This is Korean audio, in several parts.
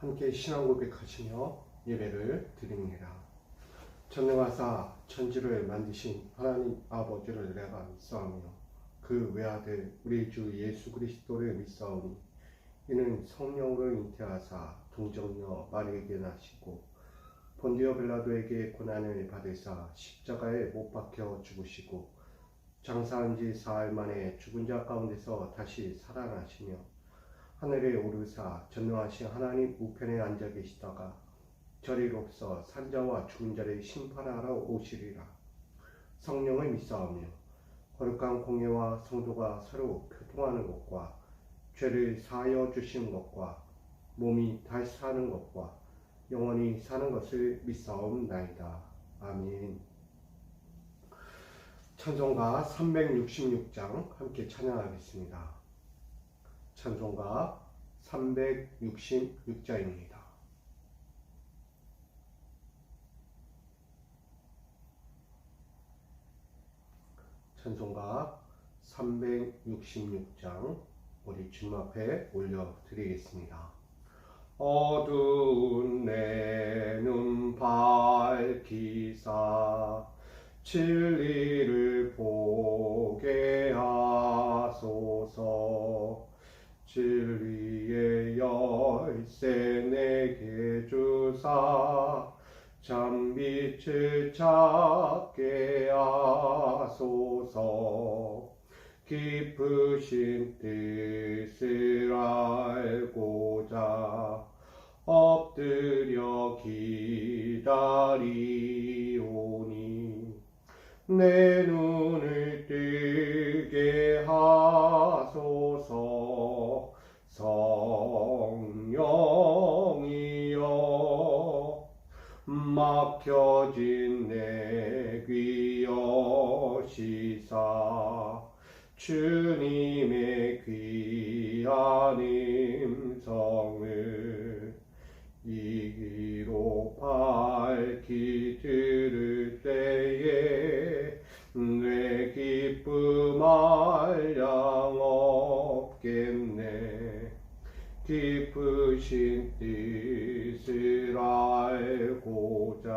함께 신앙 고백하시며 예배를 드립니다. 전능하사 천지를 만드신 하나님 아버지를 내가 믿사오며 그 외아들 우리 주 예수 그리스도를 믿사오니 이는 성령으로 잉태하사 동정녀 마리에게 나시고 본디오 빌라도에게 고난을 받으사 십자가에 못 박혀 죽으시고 장사한 지 사흘 만에 죽은 자 가운데서 다시 살아나시며 하늘에 오르사 전능하신 하나님 우편에 앉아 계시다가 저리로서 산자와 죽은 자를 심판하러 오시리라. 성령을 믿사오며 거룩한 공예와 성도가 서로 교통하는 것과 죄를 사하여 주시는 것과 몸이 다시 사는 것과 영원히 사는 것을 믿사옵나이다. 아멘. 찬송가 366장 함께 찬양하겠습니다. 찬송가 366장입니다. 찬송가 366장 우리 주님 앞에 올려드리겠습니다. 어두운 내 눈 밝히사 진리를 보게 하소서. 진리의 열쇠 내게 주사 참빛을 찾게 하소서. 깊으신 뜻을 알고자 엎드려 기다리오니 내 눈을 뜨게 하소서. 성령이여 막혀진 내 귀 여시사 주님의 귀한 음성을 이기로 밝히 들을 때에 내 기쁨 한량 없겠네. 깊으신 뜻을 알고자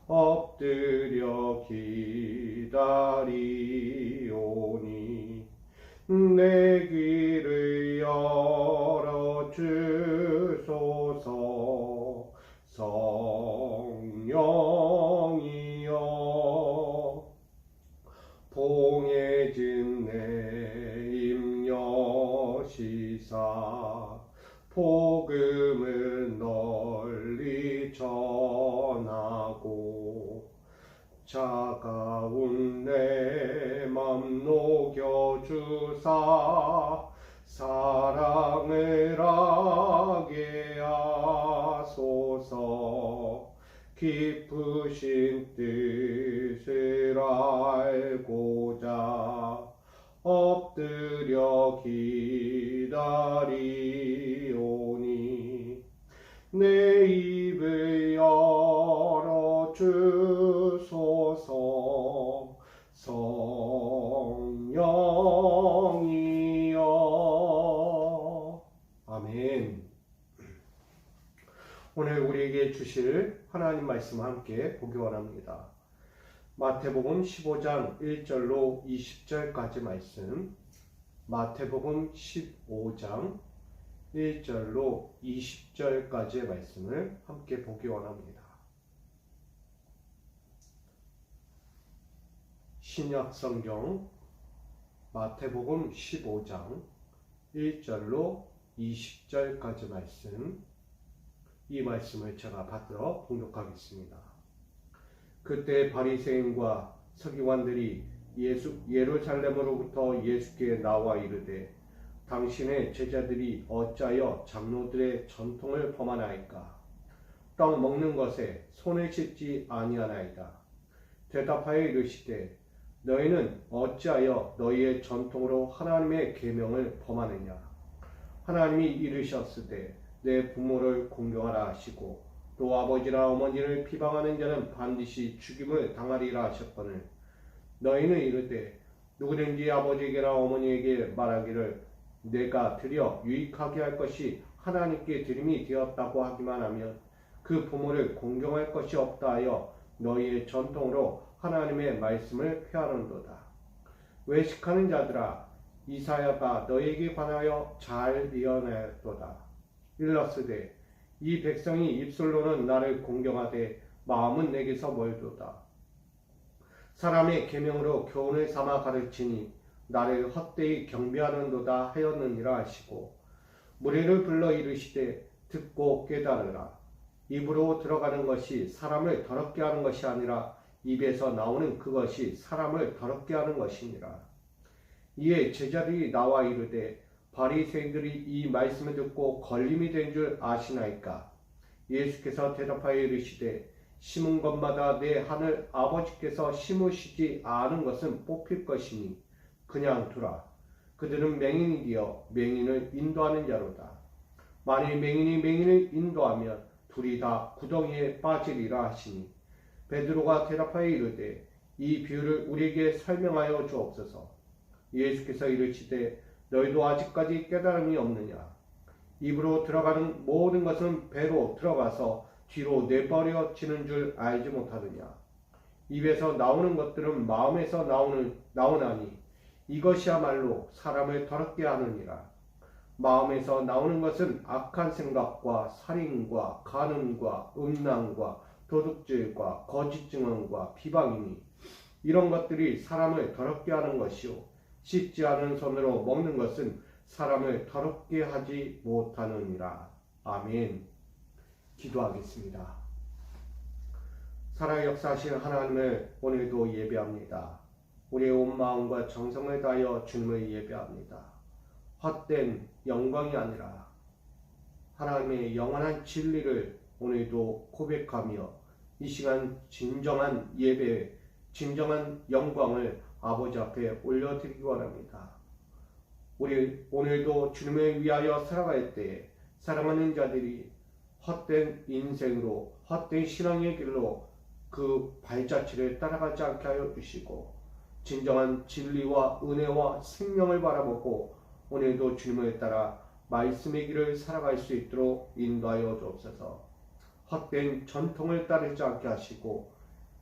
엎드려 기다리오니 내 귀를 열어 주소서. 성령이여 봉해진 내 입 여시사 복음을 널리 전하고 차가운 내 맘 녹여주사 사랑을 하게 하소서. 깊으신 뜻을 알고자 엎드려 기다리오니 내 입을 열어 주소서. 성령이여. 아멘. 오늘 우리에게 주실 하나님 말씀과 함께 보기 원합니다. 마태복음 15장 1절로 20절까지 말씀, 마태복음 15장 1절로 20절까지의 말씀을 함께 보기 원합니다. 신약성경 마태복음 15장 1절로 20절까지 말씀, 이 말씀을 제가 받들어 봉독하겠습니다. 그때 바리새인과 서기관들이 예루살렘으로부터 예수께 나와 이르되 당신의 제자들이 어찌하여 장로들의 전통을 범하나이까? 떡 먹는 것에 손을 씻지 아니하나이다. 대답하여 이르시되 너희는 어찌하여 너희의 전통으로 하나님의 계명을 범하느냐? 하나님이 이르셨으되 내 부모를 공경하라 하시고 또 아버지나 어머니를 비방하는 자는 반드시 죽임을 당하리라 하셨거늘 너희는 이르되 누구든지 아버지에게나 어머니에게 말하기를 내가 드려 유익하게 할 것이 하나님께 드림이 되었다고 하기만 하면 그 부모를 공경할 것이 없다 하여 너희의 전통으로 하나님의 말씀을 폐하는도다. 외식하는 자들아, 이사야가 너희에게 관하여 잘 예언하였도다. 일러스되 이 백성이 입술로는 나를 공경하되 마음은 내게서 멀도다. 사람의 계명으로 교훈을 삼아 가르치니 나를 헛되이 경배하는도다 하였느니라 하시고, 무리를 불러 이르시되 듣고 깨달으라. 입으로 들어가는 것이 사람을 더럽게 하는 것이 아니라 입에서 나오는 그것이 사람을 더럽게 하는 것이니라. 이에 제자들이 나와 이르되 바리새인들이 이 말씀을 듣고 걸림이 된 줄 아시나이까? 예수께서 대답하여 이르시되 심은 것마다 내 하늘 아버지께서 심으시지 않은 것은 뽑힐 것이니 그냥 두라. 그들은 맹인이 되어 맹인을 인도하는 자로다. 만일 맹인이 맹인을 인도하면 둘이 다 구덩이에 빠지리라 하시니, 베드로가 대답하여 이르되 이 비유를 우리에게 설명하여 주옵소서. 예수께서 이르시되 너희도 아직까지 깨달음이 없느냐? 입으로 들어가는 모든 것은 배로 들어가서 뒤로 내버려지는 줄 알지 못하느냐? 입에서 나오는 것들은 마음에서 나오나니 이것이야말로 사람을 더럽게 하느니라. 마음에서 나오는 것은 악한 생각과 살인과 간음과 음란과 도둑질과 거짓 증언과 비방이니 이런 것들이 사람을 더럽게 하는 것이요, 씻지 않은 손으로 먹는 것은 사람을 더럽게 하지 못하느니라. 아멘. 기도하겠습니다. 살아 역사하신 하나님을 오늘도 예배합니다. 우리의 온 마음과 정성을 다하여 주님을 예배합니다. 헛된 영광이 아니라 하나님의 영원한 진리를 오늘도 고백하며 이 시간 진정한 예배, 진정한 영광을 아버지 앞에 올려드리기 원합니다. 우리 오늘도 주님을 위하여 살아갈 때에 사랑하는 자들이 헛된 인생으로, 헛된 신앙의 길로 그 발자취를 따라가지 않게 하여 주시고, 진정한 진리와 은혜와 생명을 바라보고 오늘도 주님을 따라 말씀의 길을 살아갈 수 있도록 인도하여 주옵소서. 헛된 전통을 따르지 않게 하시고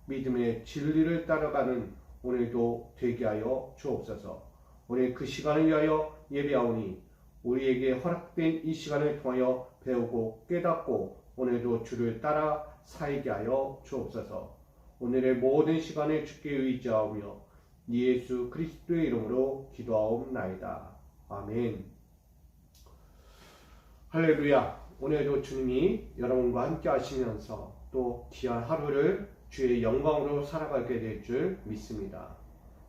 믿음의 진리를 따라가는 오늘도 되게 하여 주옵소서. 오늘 그 시간을 위하여 예배하오니 우리에게 허락된 이 시간을 통하여 배우고 깨닫고 오늘도 주를 따라 살게 하여 주옵소서. 오늘의 모든 시간을 주께 의지하오며 예수 그리스도의 이름으로 기도하옵나이다. 아멘. 할렐루야. 오늘도 주님이 여러분과 함께 하시면서 또 귀한 하루를 주의 영광으로 살아가게 될 줄 믿습니다.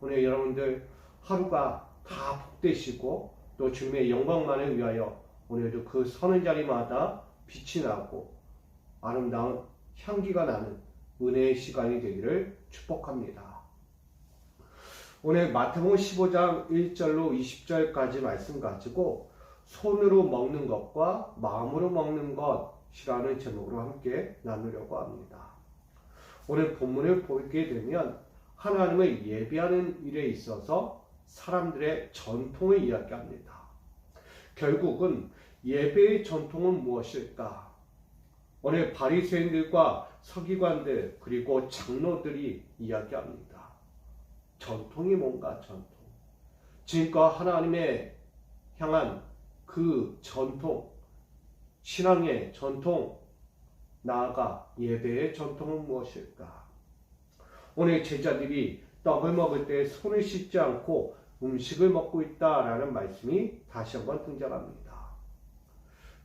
오늘 여러분들 하루가 다 복되시고 또 주님의 영광만을 위하여 오늘도 그 서는 자리마다 빛이 나고 아름다운 향기가 나는 은혜의 시간이 되기를 축복합니다. 오늘 마태복음 15장 1절로 20절까지 말씀 가지고 손으로 먹는 것과 마음으로 먹는 것이라는 제목으로 함께 나누려고 합니다. 오늘 본문을 보게 되면 하나님을 예배하는 일에 있어서 사람들의 전통을 이야기합니다. 결국은 예배의 전통은 무엇일까? 오늘 바리새인들과 서기관들 그리고 장로들이 이야기합니다. 전통이 뭔가? 전통. 지금껏 하나님의 향한 그 전통, 신앙의 전통, 나아가 예배의 전통은 무엇일까? 오늘 제자들이 떡을 먹을 때 손을 씻지 않고 음식을 먹고 있다라는 말씀이 다시 한번 등장합니다.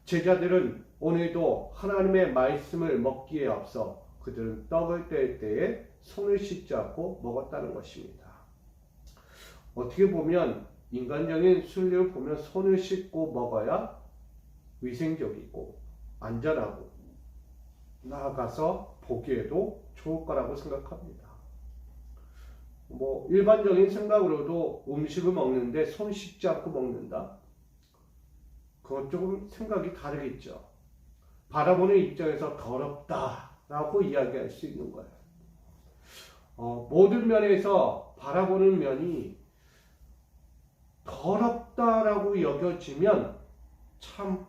제자들은 오늘도 하나님의 말씀을 먹기에 앞서 그들은 떡을 뗄 때에 손을 씻지 않고 먹었다는 것입니다. 어떻게 보면 인간적인 순리를 보면 손을 씻고 먹어야 위생적이고 안전하고 나아가서 보기에도 좋을 거라고 생각합니다. 일반적인 생각으로도 음식을 먹는데 손 씻지 않고 먹는다? 그건 조금 생각이 다르겠죠. 바라보는 입장에서 더럽다라고 이야기할 수 있는 거예요. 모든 면에서 바라보는 면이 더럽다라고 여겨지면 참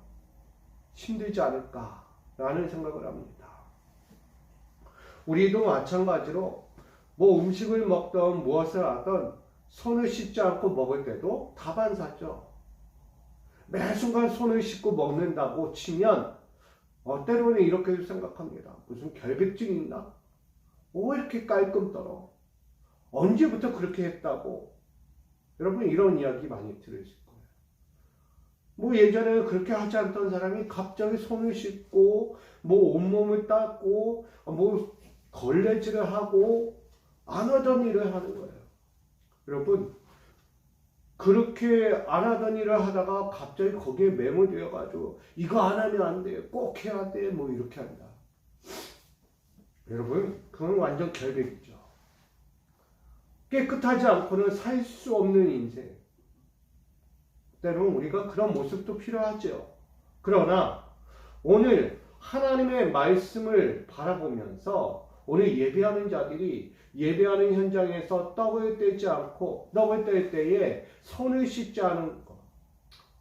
힘들지 않을까라는 생각을 합니다. 우리도 마찬가지로 뭐 음식을 먹던 무엇을 하던 손을 씻지 않고 먹을 때도 다반사죠. 매 순간 손을 씻고 먹는다고 치면 때로는 이렇게도 생각합니다. 무슨 결백증이 있나? 왜 이렇게 깔끔 떨어? 언제부터 그렇게 했다고? 여러분 이런 이야기 많이 들으실 거예요. 뭐 예전에는 그렇게 하지 않던 사람이 갑자기 손을 씻고 뭐 온몸을 닦고 뭐 걸레질을 하고 안 하던 일을 하는 거예요. 여러분 그렇게 안 하던 일을 하다가 갑자기 거기에 매몰되어 가지고 이거 안 하면 안 돼, 꼭 해야 돼, 뭐 이렇게 한다. 여러분 그건 완전 결백이죠. 깨끗하지 않고는 살 수 없는 인생. 때로는 우리가 그런 모습도 필요하죠. 그러나 오늘 하나님의 말씀을 바라보면서 오늘 예배하는 자들이 예배하는 현장에서 떡을 떼지 않고 떡을 뗄 때에 손을 씻지 않은 것.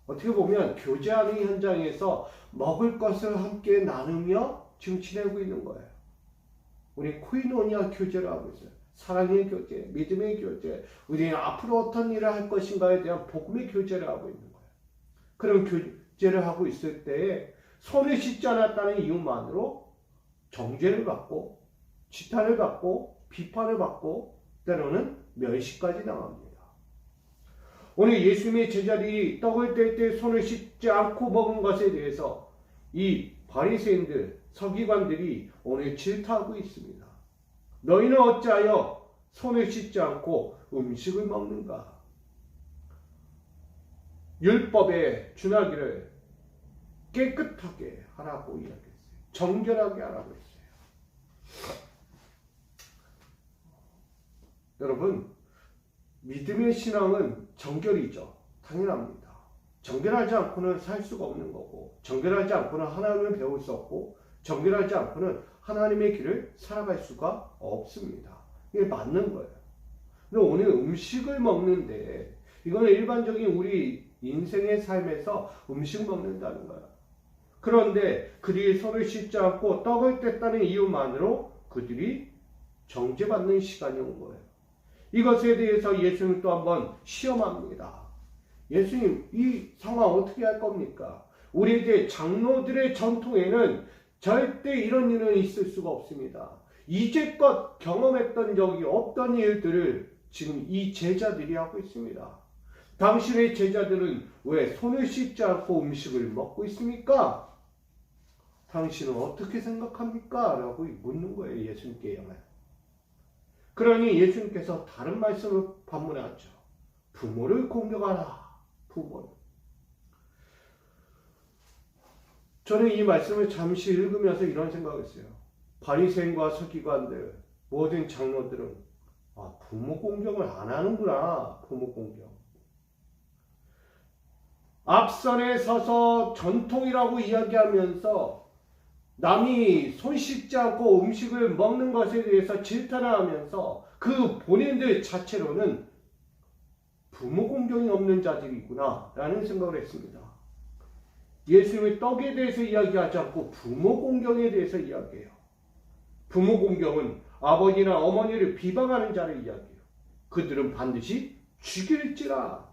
어떻게 보면 교제하는 현장에서 먹을 것을 함께 나누며 지금 지내고 있는 거예요. 우리 코이노니아 교제를 하고 있어요. 사랑의 교제, 믿음의 교제, 우리는 앞으로 어떤 일을 할 것인가에 대한 복음의 교제를 하고 있는 거예요. 그런 교제를 하고 있을 때에 손을 씻지 않았다는 이유만으로 정죄를 받고 지탄을 받고 비판을 받고 때로는 멸시까지 당합니다. 오늘 예수님의 제자들이 떡을 뗄 때 손을 씻지 않고 먹은 것에 대해서 이 바리새인들, 서기관들이 오늘 질타하고 있습니다. 너희는 어찌하여 손을 씻지 않고 음식을 먹는가? 율법에 준하기를 깨끗하게 하라고 이야기했어요. 정결하게 하라고 했어요. 여러분, 믿음의 신앙은 정결이죠. 당연합니다. 정결하지 않고는 살 수가 없는 거고, 정결하지 않고는 하나님을 배울 수 없고, 정결하지 않고는 하나님의 길을 살아갈 수가 없습니다. 이게 맞는 거예요. 근데 오늘 음식을 먹는데 이거는 일반적인 우리 인생의 삶에서 음식 먹는다는 거야. 그런데 그들이 손을 씻지 않고 떡을 뗐다는 이유만으로 그들이 정죄받는 시간이 온 거예요. 이것에 대해서 예수님 또 한번 시험합니다. 예수님, 이 상황 어떻게 할 겁니까? 우리에게 장로들의 전통에는 절대 이런 일은 있을 수가 없습니다. 이제껏 경험했던 적이 없던 일들을 지금 이 제자들이 하고 있습니다. 당신의 제자들은 왜 손을 씻지 않고 음식을 먹고 있습니까? 당신은 어떻게 생각합니까? 라고 묻는 거예요. 예수님께 영하여. 그러니 예수님께서 다른 말씀을 반문하죠. 부모를 공경하라. 부모를. 저는 이 말씀을 잠시 읽으면서 이런 생각을 했어요. 바리새인과 서기관들, 모든 장로들은 부모 공경을 안 하는구나. 부모 공경. 앞선에 서서 전통이라고 이야기하면서 남이 손 씻지 않고 음식을 먹는 것에 대해서 질타를 하면서 그 본인들 자체로는 부모 공경이 없는 자들이구나 라는 생각을 했습니다. 예수님의 떡에 대해서 이야기하지 않고 부모 공경에 대해서 이야기해요. 부모 공경은 아버지나 어머니를 비방하는 자를 이야기해요. 그들은 반드시 죽일지라.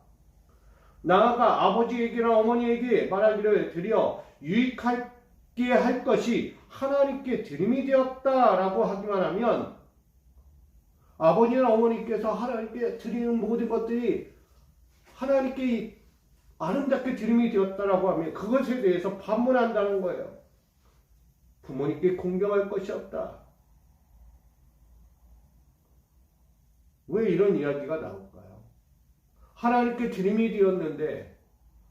나아가 아버지에게나 어머니에게 말하기를 드려 유익하게 할 것이 하나님께 드림이 되었다라고 하기만 하면 아버지나 어머니께서 하나님께 드리는 모든 것들이 하나님께 아름답게 드림이 되었다라고 하면 그것에 대해서 반문한다는 거예요. 부모님께 공경할 것이 없다. 왜 이런 이야기가 나올까요? 하나님께 드림이 되었는데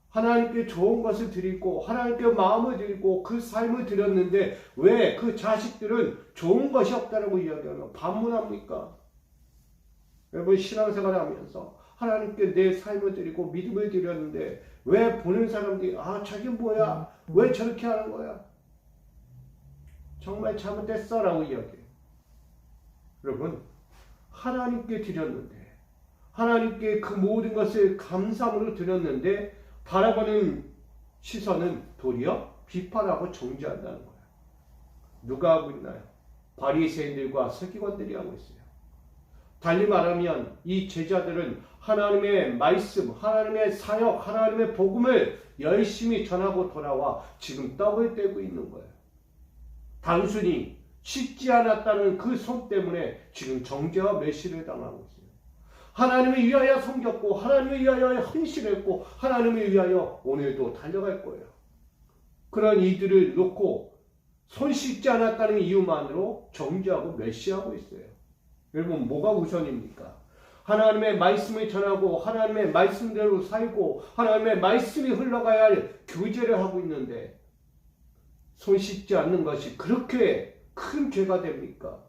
하나님께 좋은 것을 드리고 하나님께 마음을 드리고 그 삶을 드렸는데 왜 그 자식들은 좋은 것이 없다라고 이야기하면 반문합니까? 여러분 신앙생활을 하면서 하나님께 내 삶을 드리고 믿음을 드렸는데 왜 보는 사람들이 자기 뭐야? 왜 저렇게 하는 거야? 정말 잘못됐어 라고 이야기해요. 여러분 하나님께 드렸는데 하나님께 그 모든 것을 감사함으로 드렸는데 바라보는 시선은 도리어 비판하고 정죄한다는 거예요. 누가 하고 있나요? 바리새인들과 서기관들이 하고 있어요. 달리 말하면 이 제자들은 하나님의 말씀, 하나님의 사역, 하나님의 복음을 열심히 전하고 돌아와 지금 떡을 떼고 있는 거예요. 단순히 씻지 않았다는 그 손 때문에 지금 정죄와 멸시를 당하고 있어요. 하나님을 위하여 섬겼고 하나님을 위하여 헌신했고 하나님을 위하여 오늘도 달려갈 거예요. 그런 이들을 놓고 손 씻지 않았다는 이유만으로 정죄하고 멸시하고 있어요. 여러분, 뭐가 우선입니까? 하나님의 말씀을 전하고 하나님의 말씀대로 살고 하나님의 말씀이 흘러가야 할 교제를 하고 있는데 손 씻지 않는 것이 그렇게 큰 죄가 됩니까?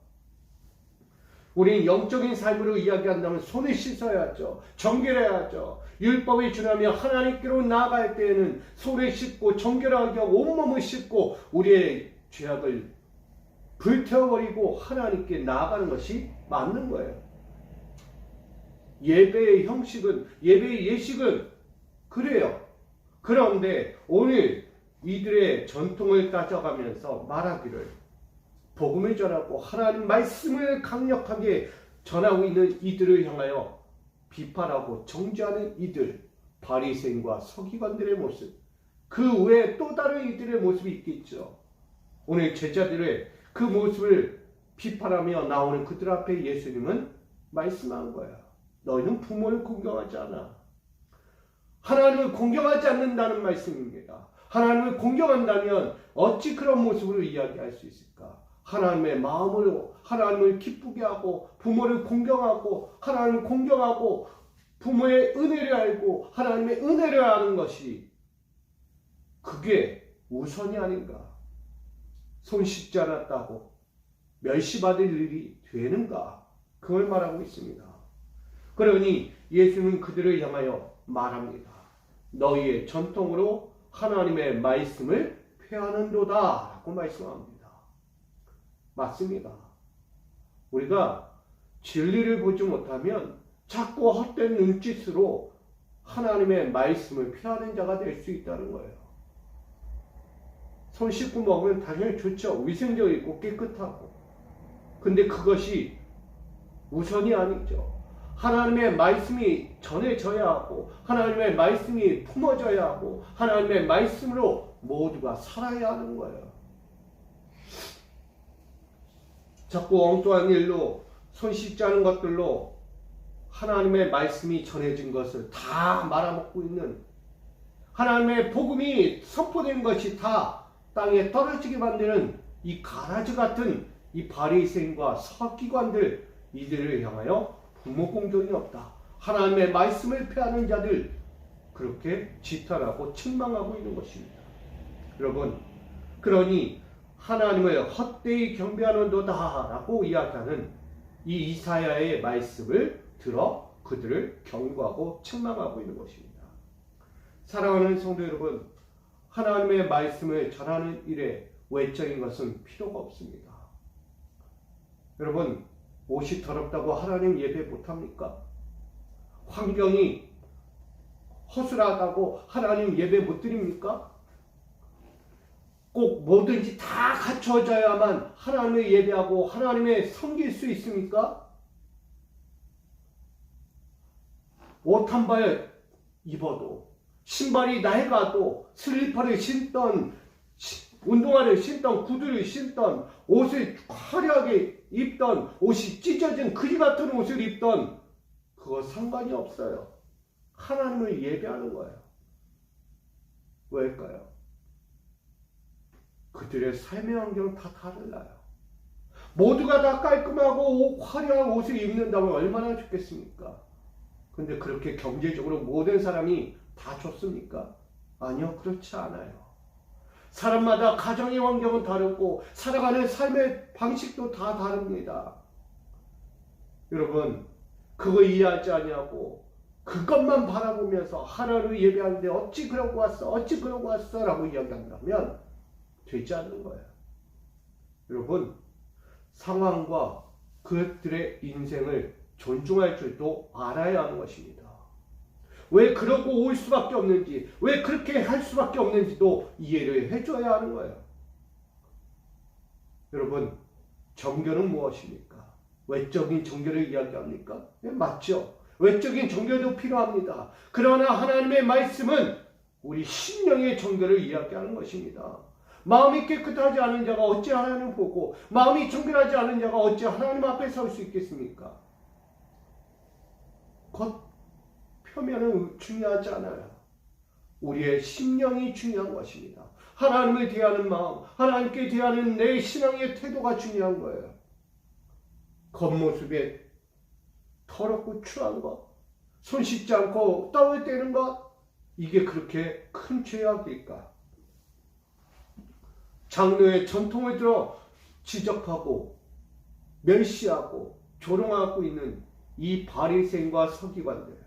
우리는 영적인 삶으로 이야기한다면 손을 씻어야죠. 정결해야죠. 율법에 준하며 하나님께로 나아갈 때에는 손을 씻고 정결하게 온몸을 씻고 우리의 죄악을 불태워버리고 하나님께 나아가는 것이 맞는 거예요. 예배의 형식은, 예배의 예식은 그래요. 그런데 오늘 이들의 전통을 따져가면서 말하기를 복음을 전하고 하나님 말씀을 강력하게 전하고 있는 이들을 향하여 비판하고 정죄하는 이들, 바리새인과 서기관들의 모습, 그 외에 또 다른 이들의 모습이 있겠죠. 오늘 제자들의 그 모습을 비판하며 나오는 그들 앞에 예수님은 말씀한 거야. 너희는 부모를 공경하지 않아. 하나님을 공경하지 않는다는 말씀입니다. 하나님을 공경한다면 어찌 그런 모습으로 이야기할 수 있을까? 하나님의 마음으로 하나님을 기쁘게 하고 부모를 공경하고 하나님을 공경하고 부모의 은혜를 알고 하나님의 은혜를 아는 것이 그게 우선이 아닌가? 손 씻지 않았다고 멸시받을 일이 되는가? 그걸 말하고 있습니다. 그러니 예수는 그들을 향하여 말합니다. 너희의 전통으로 하나님의 말씀을 폐하는도다 라고 말씀합니다. 맞습니다. 우리가 진리를 보지 못하면 자꾸 헛된 눈짓으로 하나님의 말씀을 폐하는 자가 될 수 있다는 거예요. 손 씻고 먹으면 당연히 좋죠. 위생적이고 깨끗하고. 근데 그것이 우선이 아니죠. 하나님의 말씀이 전해져야 하고 하나님의 말씀이 품어져야 하고 하나님의 말씀으로 모두가 살아야 하는 거예요. 자꾸 엉뚱한 일로 손 씻지 않은 것들로 하나님의 말씀이 전해진 것을 다 말아먹고 있는, 하나님의 복음이 선포된 것이 다 땅에 떨어지게 만드는 이 가라지 같은 이 바리새인과 서기관들, 이들을 향하여 부모 공경이 없다. 하나님의 말씀을 폐하는 자들, 그렇게 지탄하고 책망하고 있는 것입니다. 여러분, 그러니 하나님을 헛되이 경배하는도다 라고 이야기하는 이 이사야의 말씀을 들어 그들을 경고하고 책망하고 있는 것입니다. 사랑하는 성도 여러분, 하나님의 말씀을 전하는 일에 외적인 것은 필요가 없습니다. 여러분, 옷이 더럽다고 하나님 예배 못합니까? 환경이 허술하다고 하나님 예배 못 드립니까? 꼭 뭐든지 다 갖춰져야만 하나님을 예배하고 하나님을 섬길 수 있습니까? 옷 한 벌 입어도, 신발이 낡아도, 슬리퍼를 신던, 운동화를 신던, 구두를 신던, 옷을 화려하게 입던, 옷이 찢어진 그지 같은 옷을 입던, 그거 상관이 없어요. 하나님을 예배하는 거예요. 왜일까요? 그들의 삶의 환경은 다 달라요. 모두가 다 깔끔하고 화려한 옷을 입는다면 얼마나 좋겠습니까? 근데 그렇게 경제적으로 모든 사람이 다 좋습니까? 아니요, 그렇지 않아요. 사람마다 가정의 환경은 다르고 살아가는 삶의 방식도 다 다릅니다. 여러분, 그거 이해하지 아니하고 그것만 바라보면서 하나님을 예배하는데 어찌 그러고 왔어, 어찌 그러고 왔어 라고 이야기한다면 되지 않는 거예요. 여러분, 상황과 그들의 인생을 존중할 줄도 알아야 하는 것입니다. 왜 그러고 올 수밖에 없는지, 왜 그렇게 할 수밖에 없는지도 이해를 해줘야 하는 거예요. 여러분, 정결은 무엇입니까? 외적인 정결을 이야기합니까? 네, 맞죠. 외적인 정결도 필요합니다. 그러나 하나님의 말씀은 우리 심령의 정결을 이야기하는 것입니다. 마음이 깨끗하지 않은 자가 어찌 하나님을 보고, 마음이 정결하지 않은 자가 어찌 하나님 앞에 설 수 있겠습니까? 겉 표면은 중요하지 않아요. 우리의 심령이 중요한 것입니다. 하나님을 대하는 마음, 하나님께 대하는 내 신앙의 태도가 중요한 거예요. 겉모습에 더럽고 추한 것, 손 씻지 않고 떡을 떼는 것, 이게 그렇게 큰 죄악일까? 장로의 전통을 들어 지적하고 멸시하고 조롱하고 있는 이 바리새인과 서기관들,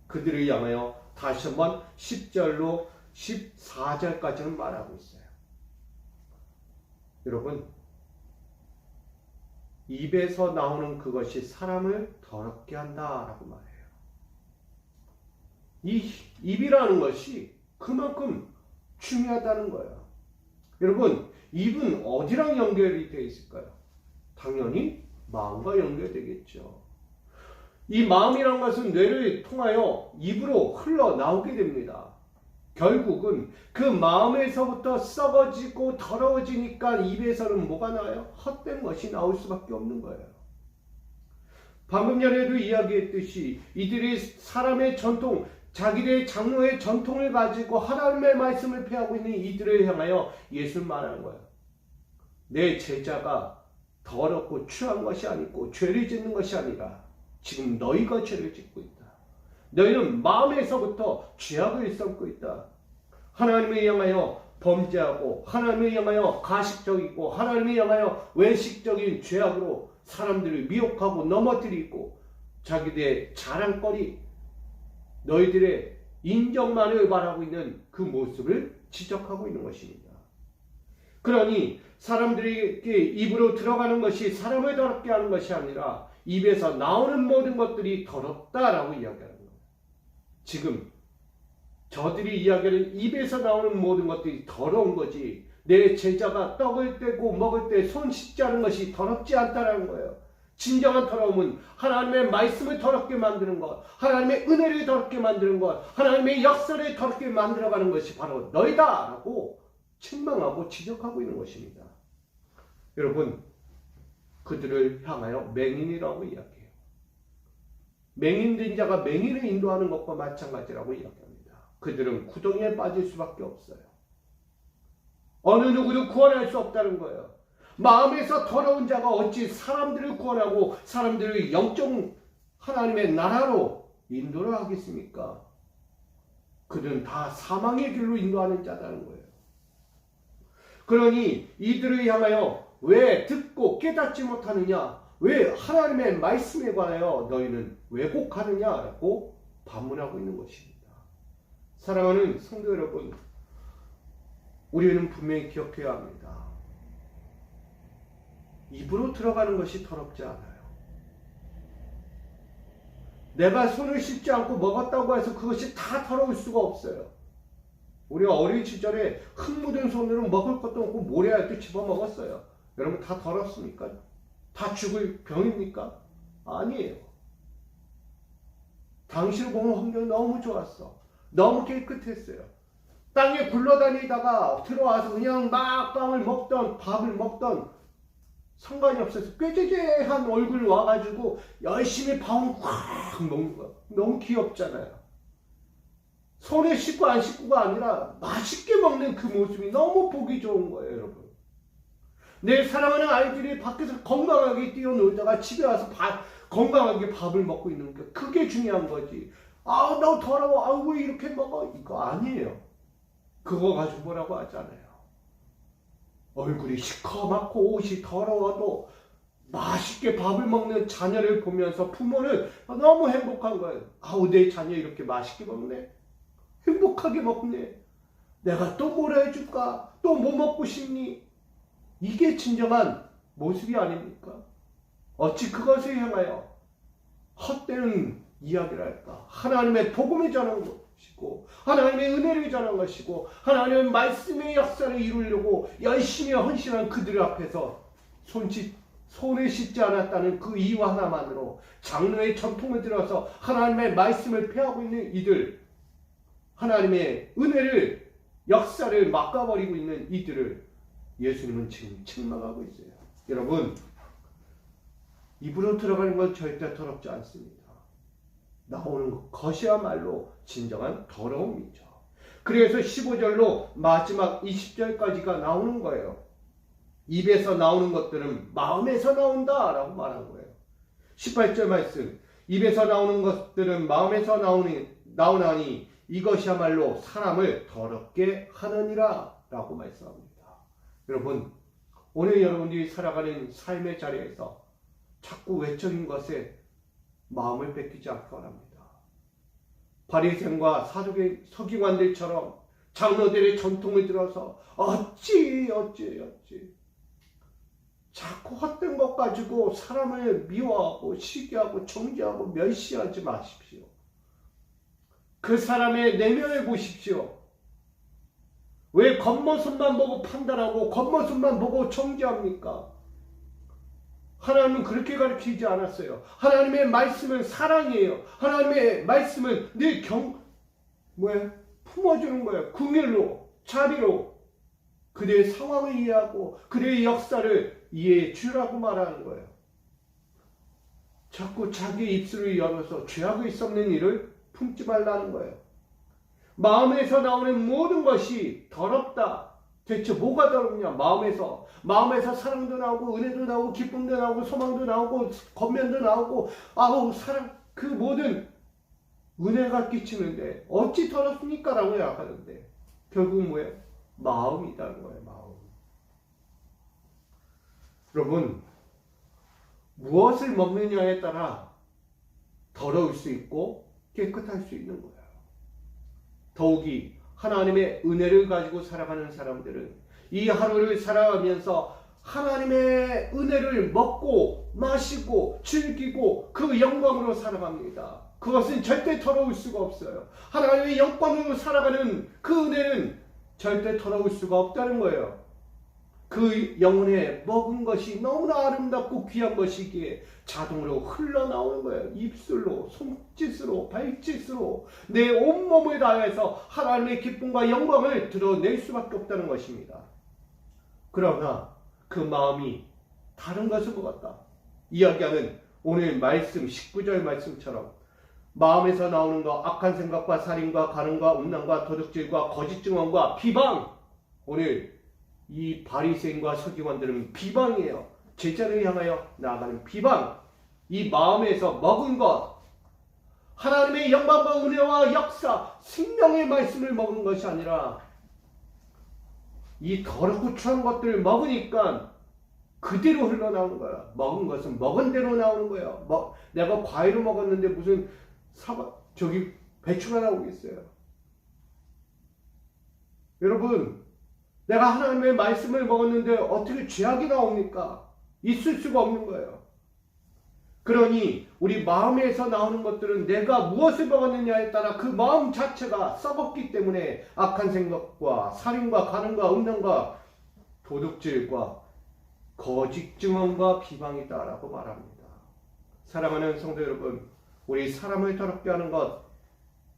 그들을 향하여 다시 한번 10절로 14절까지는 말하고 있어요. 여러분, 입에서 나오는 그것이 사람을 더럽게 한다라고 말해요. 이 입이라는 것이 그만큼 중요하다는 거예요. 여러분, 입은 어디랑 연결이 되어 있을까요? 당연히 마음과 연결되겠죠. 이 마음이란 것은 뇌를 통하여 입으로 흘러나오게 됩니다. 결국은 그 마음에서부터 썩어지고 더러워지니까 입에서는 뭐가 나와요? 헛된 것이 나올 수밖에 없는 거예요. 방금 전에도 이야기했듯이 이들이 사람의 전통, 자기들의 장로의 전통을 가지고 하나님의 말씀을 폐하고 있는 이들을 향하여 예수는 말하는 거예요. 내 제자가 더럽고 추한 것이 아니고 죄를 짓는 것이 아니라 지금 너희가 죄를 짓고 있다. 너희는 마음에서부터 죄악을 썩고 있다. 하나님을 향하여 범죄하고, 하나님을 향하여 가식적이고, 하나님을 향하여 외식적인 죄악으로 사람들을 미혹하고 넘어뜨리고, 자기들의 자랑거리, 너희들의 인정만을 바라고 있는 그 모습을 지적하고 있는 것입니다. 그러니 사람들에게 입으로 들어가는 것이 사람을 더럽게 하는 것이 아니라 입에서 나오는 모든 것들이 더럽다라고 이야기하는 거예요. 지금 저들이 이야기하는 입에서 나오는 모든 것들이 더러운 거지, 내 제자가 떡을 떼고 먹을 때 손 씻지 않은 것이 더럽지 않다라는 거예요. 진정한 더러움은 하나님의 말씀을 더럽게 만드는 것, 하나님의 은혜를 더럽게 만드는 것, 하나님의 역사를 더럽게 만들어가는 것이 바로 너희다라고 책망하고 지적하고 있는 것입니다. 여러분, 그들을 향하여 맹인이라고 이야기해요. 맹인된 자가 맹인을 인도하는 것과 마찬가지라고 이야기합니다. 그들은 구덩이에 빠질 수밖에 없어요. 어느 누구도 구원할 수 없다는 거예요. 마음에서 더러운 자가 어찌 사람들을 구원하고 사람들을 영적 하나님의 나라로 인도를 하겠습니까? 그들은 다 사망의 길로 인도하는 자라는 거예요. 그러니 이들을 향하여 왜 듣고 깨닫지 못하느냐? 왜 하나님의 말씀에 관하여 너희는 왜곡하느냐라고 반문하고 있는 것입니다. 사랑하는 성도 여러분, 우리는 분명히 기억해야 합니다. 입으로 들어가는 것이 더럽지 않아요. 내가 손을 씻지 않고 먹었다고 해서 그것이 다 더러울 수가 없어요. 우리가 어린 시절에 흙 묻은 손으로 먹을 것도 없고 모래알도 집어 먹었어요. 여러분, 다 더럽습니까? 다 죽을 병입니까? 아니에요. 당신을 보면 환경이 너무 좋았어. 너무 깨끗했어요. 땅에 굴러다니다가 들어와서 그냥 막 빵을 먹던 밥을 먹던 상관이 없어서 꾀죄죄한 얼굴 와가지고 열심히 밥을 확 먹는 거야. 너무 귀엽잖아요. 손에 씻고 안 씻고가 아니라 맛있게 먹는 그 모습이 너무 보기 좋은 거예요, 여러분. 내 사랑하는 아이들이 밖에서 건강하게 뛰어놀다가 집에 와서 건강하게 밥을 먹고 있는 게 그게 중요한 거지. 아, 너 더러워. 아, 왜 이렇게 먹어? 이거 아니에요. 그거 가지고 뭐라고 하잖아요. 얼굴이 시커멓고 옷이 더러워도 맛있게 밥을 먹는 자녀를 보면서 부모는 너무 행복한 거예요. 아우, 내 자녀 이렇게 맛있게 먹네. 행복하게 먹네. 내가 또 뭐라 해줄까? 또 뭐 먹고 싶니? 이게 진정한 모습이 아닙니까? 어찌 그것을 향하여 헛되는 이야기를 할까? 하나님의 복음을 전하는 것이고 하나님의 은혜를 전하는 것이고 하나님의 말씀의 역사를 이루려고 열심히 헌신한 그들 앞에서 손을 씻지 않았다는 그 이유 하나만으로 장로의 전통을 들어서 하나님의 말씀을 폐하고 있는 이들, 하나님의 은혜를 역사를 막아버리고 있는 이들을 예수님은 지금 책망하고 있어요. 여러분, 입으로 들어가는 건 절대 더럽지 않습니다. 나오는 것이야말로 진정한 더러움이죠. 그래서 15절로 마지막 20절까지가 나오는 거예요. 입에서 나오는 것들은 마음에서 나온다 라고 말한 거예요. 18절 말씀, 입에서 나오는 것들은 마음에서 나오나니 이것이야말로 사람을 더럽게 하느니라 라고 말씀합니다. 여러분, 오늘 여러분들이 살아가는 삶의 자리에서 자꾸 외적인 것에 마음을 뺏기지 않기 바랍니다. 바리새인과 서기관들처럼 장로들의 전통을 들어서 어찌 자꾸 헛된 것 가지고 사람을 미워하고 시기하고 정죄하고 멸시하지 마십시오. 그 사람의 내면을 보십시오. 왜 겉모습만 보고 판단하고 겉모습만 보고 정죄합니까? 하나님은 그렇게 가르치지 않았어요. 하나님의 말씀은 사랑이에요. 하나님의 말씀은 늘 품어주는 거예요. 긍휼로, 자비로 그대의 상황을 이해하고 그대의 역사를 이해해 주라고 말하는 거예요. 자꾸 자기 입술을 열어서 죄악의 썩는 일을 품지 말라는 거예요. 마음에서 나오는 모든 것이 더럽다. 대체 뭐가 더럽냐? 마음에서 사랑도 나오고 은혜도 나오고 기쁨도 나오고 소망도 나오고 겉면도 나오고 사랑 그 모든 은혜가 끼치는데 어찌 더럽습니까? 라고 생각하는데 결국은 뭐예요? 마음이라는 거예요. 마음. 여러분, 무엇을 먹느냐에 따라 더러울 수 있고 깨끗할 수 있는 거예요. 더욱이 하나님의 은혜를 가지고 살아가는 사람들은 이 하루를 살아가면서 하나님의 은혜를 먹고 마시고 즐기고 그 영광으로 살아갑니다. 그것은 절대 더러울 수가 없어요. 하나님의 영광으로 살아가는 그 은혜는 절대 더러울 수가 없다는 거예요. 그 영혼에 먹은 것이 너무나 아름답고 귀한 것이기에 자동으로 흘러나오는 거예요. 입술로, 손짓으로, 발짓으로 내 온몸을 다해서 하나님의 기쁨과 영광을 드러낼 수밖에 없다는 것입니다. 그러나 그 마음이 다른 것을 먹었다. 이야기하는 오늘 말씀 19절 말씀처럼 마음에서 나오는 것, 악한 생각과 살인과 간음과 음란과 도둑질과 거짓 증언과 비방. 오늘 이 바리새인과 서기관들은 비방이에요. 제자를 향하여 나아가는 비방. 이 마음에서 먹은 것, 하나님의 영광과 은혜와 역사, 생명의 말씀을 먹은 것이 아니라 이 더럽고 추한 것들을 먹으니까 그대로 흘러나오는 거야. 먹은 것은 먹은 대로 나오는 거야. 내가 과일을 먹었는데 무슨 배추가 나오겠어요. 여러분, 내가 하나님의 말씀을 먹었는데 어떻게 죄악이 나옵니까? 있을 수가 없는 거예요. 그러니 우리 마음에서 나오는 것들은 내가 무엇을 먹었느냐에 따라 그 마음 자체가 썩었기 때문에 악한 생각과 살인과 간음과 음란과 도둑질과 거짓 증언과 비방이다라고 말합니다. 사랑하는 성도 여러분, 우리 사람을 더럽게 하는 것,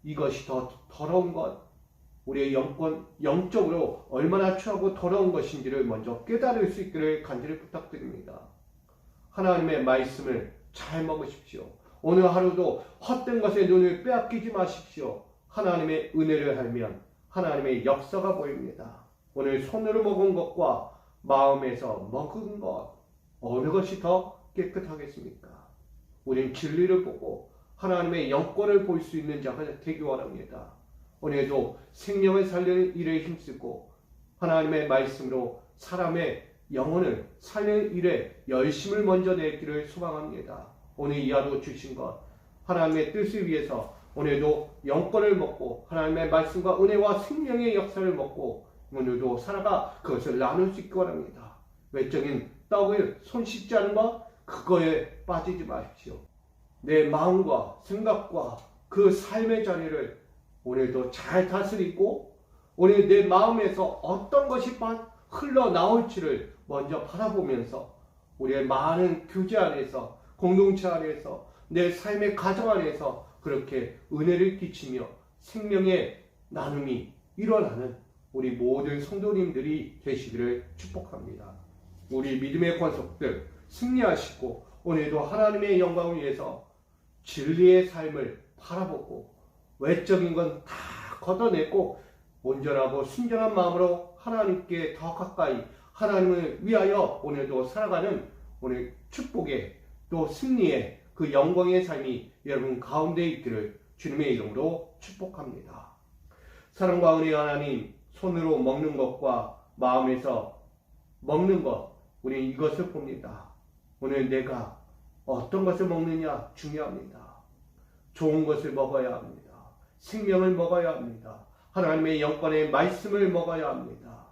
이것이 더 더러운 것, 우리의 영적으로 얼마나 추하고 더러운 것인지를 먼저 깨달을 수 있기를 간절히 부탁드립니다. 하나님의 말씀을 잘 먹으십시오. 오늘 하루도 헛된 것에 눈을 빼앗기지 마십시오. 하나님의 은혜를 알면 하나님의 역사가 보입니다. 오늘 손으로 먹은 것과 마음에서 먹은 것, 어느 것이 더 깨끗하겠습니까? 우린 진리를 보고 하나님의 영권을 볼 수 있는 자가 되기 원합니다. 오늘도 생명을 살리는 일에 힘쓰고 하나님의 말씀으로 사람의 영혼을 살리는 일에 열심을 먼저 내기를 소망합니다. 오늘 이 하루 주신 것, 하나님의 뜻을 위해서 오늘도 영권을 먹고 하나님의 말씀과 은혜와 생명의 역사를 먹고 오늘도 살아가 그것을 나눌 수 있기 바랍니다. 외적인 떡을 손 씻지 않은 것, 그거에 빠지지 마십시오. 내 마음과 생각과 그 삶의 자리를 오늘도 잘 다스리고 오늘 내 마음에서 어떤 것이 흘러나올지를 먼저 바라보면서 우리의 많은 교제 안에서 공동체 안에서 내 삶의 가정 안에서 그렇게 은혜를 끼치며 생명의 나눔이 일어나는 우리 모든 성도님들이 되시기를 축복합니다. 우리 믿음의 권속들 승리하시고 오늘도 하나님의 영광을 위해서 진리의 삶을 바라보고 외적인 건 다 걷어내고 온전하고 순전한 마음으로 하나님께 더 가까이 하나님을 위하여 오늘도 살아가는 오늘 축복의 또 승리의 그 영광의 삶이 여러분 가운데 있기를 주님의 이름으로 축복합니다. 사랑과 은혜의 하나님, 손으로 먹는 것과 마음에서 먹는 것, 우리는 이것을 봅니다. 오늘 내가 어떤 것을 먹느냐 중요합니다. 좋은 것을 먹어야 합니다. 생명을 먹어야 합니다. 하나님의 영권의 말씀을 먹어야 합니다.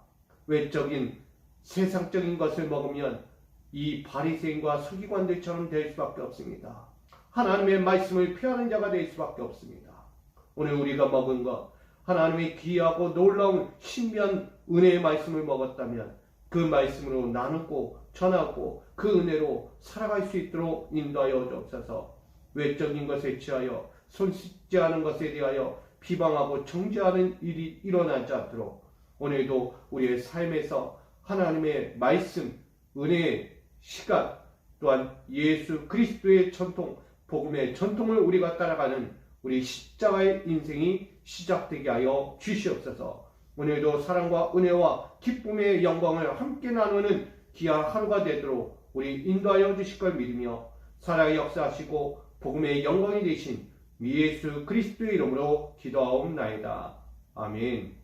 외적인 세상적인 것을 먹으면 이 바리새인과 서기관들처럼 될 수밖에 없습니다. 하나님의 말씀을 피하는 자가 될 수밖에 없습니다. 오늘 우리가 먹은 것, 하나님의 귀하고 놀라운 신비한 은혜의 말씀을 먹었다면 그 말씀으로 나누고 전하고 그 은혜로 살아갈 수 있도록 인도하여 주옵소서. 외적인 것에 취하여 손 씻지 않은 것에 대하여 비방하고 정죄하는 일이 일어나지 않도록 오늘도 우리의 삶에서 하나님의 말씀, 은혜의 시간 또한 예수 그리스도의 전통, 복음의 전통을 우리가 따라가는 우리 십자가의 인생이 시작되게 하여 주시옵소서. 오늘도 사랑과 은혜와 기쁨의 영광을 함께 나누는 귀한 하루가 되도록 우리 인도하여 주실 걸 믿으며 살아 역사하시고 복음의 영광이 되신 예수 그리스도의 이름으로 기도하옵나이다. 아멘.